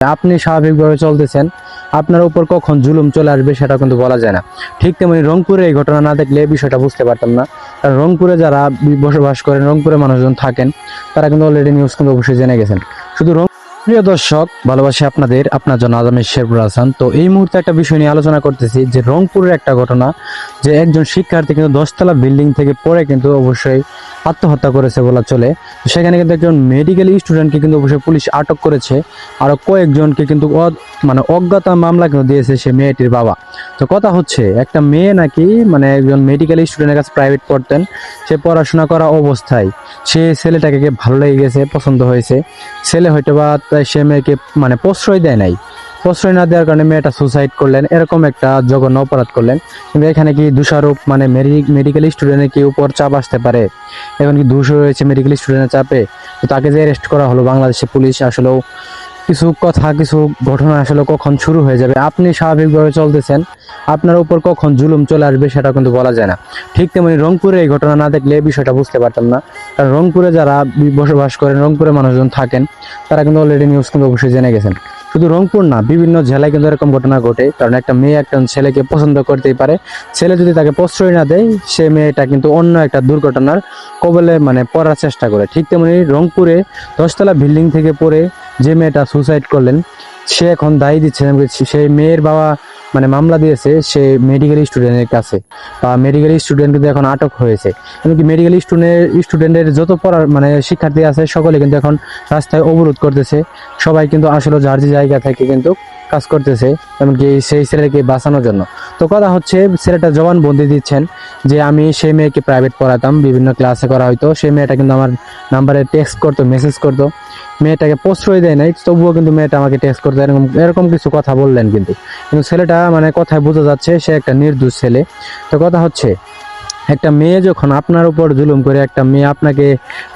আপনি স্বাভাবিকভাবে চলতেছেন, আপনার উপর কখন জুলুম চলে আসবে সেটা কিন্তু বলা যায় না। ঠিক তেমনি রংপুরে এই ঘটনা না দেখলে বিষয়টা বুঝতে পারতাম না। কারণ রংপুরে যারা বসবাস করেন, রংপুরে মানুষজন থাকেন, তারা কিন্তু অলরেডি নিউজ কিন্তু অবশ্যই জেনে গেছেন। শুধু প্রিয় দর্শক, ভালোবাসি আপনার জন্য আজমি শেরপুর হাসান। তো এই মুহূর্তে একটা বিষয় নিয়ে আলোচনা করতেছি, যে রংপুরের একটা ঘটনা, যে একজন শিক্ষার্থী কিন্তু 10তলা বিল্ডিং থেকে পড়ে কিন্তু অবশ্যই আত্মহত্যা করেছে বলা চলে। সেখানে কিন্তু একজন মেডিকেল স্টুডেন্টকে কিন্তু অবশ্যই পুলিশ আটক করেছে, আরো কয়েকজনকে কিন্তু অজ্ঞাত মামলা কিন্তু দিয়েছে সে মেয়েটির বাবা। তো কথা হচ্ছে, একটা মেয়ে নাকি একজন মেডিকেল স্টুডেন্টের কাছে প্রাইভেট পড়তেন, সে পড়াশোনা করা অবস্থায় সে ছেলেটাকে ভালো লেগে গেছে, পছন্দ হয়েছে। ছেলে হয়তো বা সে মেয়েকে প্রশ্রয় দেয় নাই, প্রশ্রয় না দেওয়ার কারণে মেয়েটা সুসাইড করলেন, এরকম একটা জঘন্য অপরাধ করলেন। কিন্তু এখানে কি দোষারোপ মেডিকেল স্টুডেন্টের কি উপর চাপ আসতে পারে? এখন কি দোষ হয়েছে মেডিকেল স্টুডেন্টের চাপে? তো তাকে যে অ্যারেস্ট করা হলো বাংলাদেশের পুলিশ, আসলেও কিছু ঘটনা আসলে কখন শুরু হয়ে যাবে। আপনি স্বাভাবিকভাবে চলতেছেন, আপনার উপর কখন জুলুম চলে আসবে সেটা কিন্তু বলা যায় না। ঠিক তেমনি রংপুরে এই ঘটনা না দেখলে বিষয়টা বুঝতে পারতাম না। কারণ রংপুরে যারা বসবাস করেন, রংপুরে মানুষজন থাকেন, তারা কিন্তু অলরেডি নিউজ কিন্তু অবশ্যই জেনে গেছেন। শুধু রংপুর না, বিভিন্ন জেলায় কিন্তু এরকম ঘটনা ঘটে। কারণ একটা মেয়ে একটা ছেলেকে পছন্দ করতেই পারে, ছেলে যদি তাকে প্রশ্রয় না দেয়, সে মেয়েটা কিন্তু অন্য একটা দুর্ঘটনার কবলে পড়ার চেষ্টা করে। ঠিক তেমনি রংপুরে 10তলা বিল্ডিং থেকে পড়ে যে মেয়েটা সুসাইড করলেন, সে এখন দায়ী দিচ্ছে, সেই মেয়ের বাবা মামলা দিয়েছে সে মেডিকেল স্টুডেন্টের কাছে, বা মেডিকেল স্টুডেন্ট কিন্তু এখন আটক হয়েছে। এমনকি মেডিকেল স্টুডেন্টের যত পড়ার শিক্ষার্থী আছে, সকলে কিন্তু এখন রাস্তায় অবরোধ করতেছে। সবাই কিন্তু আসলে যার যে জায়গা থেকে কিন্তু কাজ করতেছে, এমনকি সেই ছেলেকে বাঁচানোর জন্য। তো কথা হচ্ছে, ছেলেটা জবানবন্দি দিচ্ছেন যে আমি সেই মেয়েকে প্রাইভেট পড়াতাম, বিভিন্ন ক্লাসে করা হয়তো, সেই মেয়েটা কিন্তু আমার নাম্বারে টেক্সট করতো, মেসেজ করতো, মেয়েটাকে প্রশ্রয় দেয় নাই, তবুও কিন্তু মেয়েটা আমাকে টেক্সট করতো, এরকম কিছু কথা বললেন। কিন্তু ছেলেটা কথায় বোঝা যাচ্ছে সে একটা নির্দোষ ছেলে। তো কথা হচ্ছে, একটা মেয়ে যখন আপনার উপর জুলুম করে, একটা মেয়ে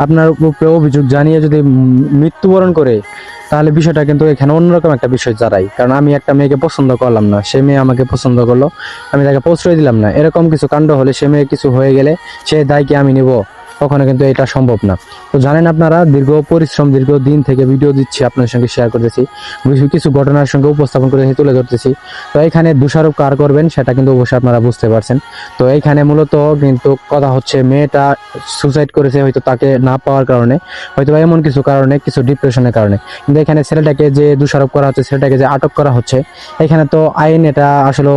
আপনার উপরে অভিযোগ জানিয়ে যদি মৃত্যুবরণ করে, তাহলে বিষয়টা কিন্তু এখানে অন্যরকম একটা বিষয় দাঁড়ায়। কারণ আমি একটা মেয়েকে পছন্দ করলাম না, সে মেয়ে আমাকে পছন্দ করলো, আমি তাকে প্রশ্রয় দিলাম না, এরকম কিছু কাণ্ড হলে, সে মেয়ে কিছু হয়ে গেলে সে দায় কি আমি নিব? কখনো কিন্তু এটা সম্ভব না। তো জানেন আপনারা, দীর্ঘ দিন থেকে ভিডিও দিচ্ছি, আপনাদের সঙ্গে শেয়ার করতেছি, কিছু ঘটনার সঙ্গে উপস্থাপন করে তুলে ধরতেছি। তো এখানে দোষারোপ কার করবেন সেটা কিন্তু অবশ্যই আপনারা বুঝতে পারছেন। তো এইখানে মূলত কিন্তু কথা হচ্ছে, মেয়েটা সুসাইড করেছে হয়তো তাকে না পাওয়ার কারণে, হয়তো এমন কিছু কারণে, কিছু ডিপ্রেশনের কারণে। কিন্তু এখানে ছেলেটাকে যে দোষারোপ করা হচ্ছে, ছেলেটাকে যে আটক করা হচ্ছে, এখানে তো আইন এটা আসলে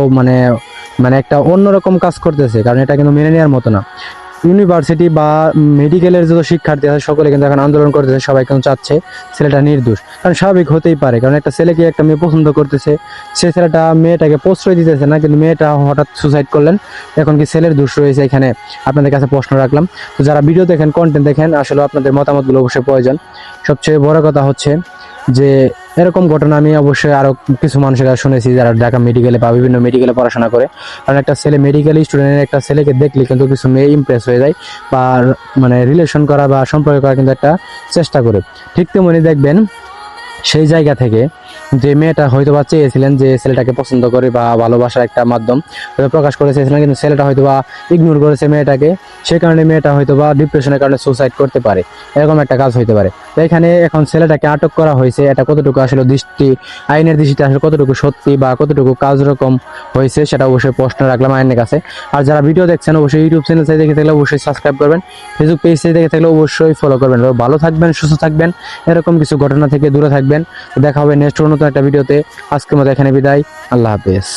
একটা অন্যরকম কাজ করতেছে। কারণ এটা কিন্তু মেনে নেওয়ার মতো না। ইউনিভার্সিটি বা মেডিকেলের যত শিক্ষার্থী আছে, সকলে কিন্তু এখন আন্দোলন করতেছে, সবাই কিন্তু চাচ্ছে ছেলেটা নির্দোষ। কারণ স্বাভাবিক হতেই পারে, কারণ একটা ছেলেকে একটা মেয়ে পছন্দ করতেছে, সে ছেলেটা মেয়েটাকে প্রশ্রয় দিতেছে না, কিন্তু মেয়েটা হঠাৎ সুসাইড করলেন, এখন কি ছেলের দোষ রয়েছে? এখানে আপনাদের কাছে প্রশ্ন রাখলাম। তো যারা ভিডিও দেখেন, কন্টেন্ট দেখেন, আসলে আপনাদের মতামতগুলো অবশ্যই প্রয়োজন। সবচেয়ে বড় কথা হচ্ছে যে, এরকম ঘটনা আমি অবশ্যই আরো কিছু মানুষের কাছে শুনেছি, যারা ঢাকা মেডিকেলে বা বিভিন্ন মেডিকেলে পড়াশোনা করে। কারণ একটা ছেলে, মেডিকেল স্টুডেন্টের একটা ছেলেকে দেখলে কিন্তু কিছু মেয়ে ইমপ্রেস হয়ে যায়, বা রিলেশন করা বা সম্পর্ক করা কিন্তু একটা চেষ্টা করে। ঠিক তেমনি দেখবেন, সেই জায়গা থেকে যে মেয়েটা হয়তো বা চেয়েছিলেন যে ছেলেটাকে পছন্দ করে, বা ভালোবাসার একটা মাধ্যম প্রকাশ করে চেয়েছিলেন, কিন্তু ছেলেটা হয়তো বা ইগনোর করেছে মেয়েটাকে, সে কারণে মেয়েটা হয়তো বা ডিপ্রেশনের কারণে সুসাইড করতে পারে, এরকম একটা কাজ হইতে পারে। তো এখানে এখন ছেলেটাকে আটক করা হয়েছে, এটা কতটুকু আসলে আইনের দৃষ্টিতে আসলে কতটুকু সত্যি বা কতটুকু কাজ রকম হয়েছে, সেটা অবশ্যই প্রশ্ন রাখলাম আইনের কাছে। আর যারা ভিডিও দেখছেন, অবশ্যই ইউটিউব চ্যানেল থেকে দেখে থাকলে অবশ্যই সাবস্ক্রাইব করবেন, ফেসবুক পেজ থেকে দেখে থাকলে অবশ্যই ফলো করবেন। ভালো থাকবেন, সুস্থ থাকবেন, এরকম কিছু ঘটনা থেকে দূরে থাকবেন। দেখা হবে নেক্সট নতুন একটা ভিডিওতে। আজকের মতো এখানে বিদায়, আল্লাহ হাফেজ।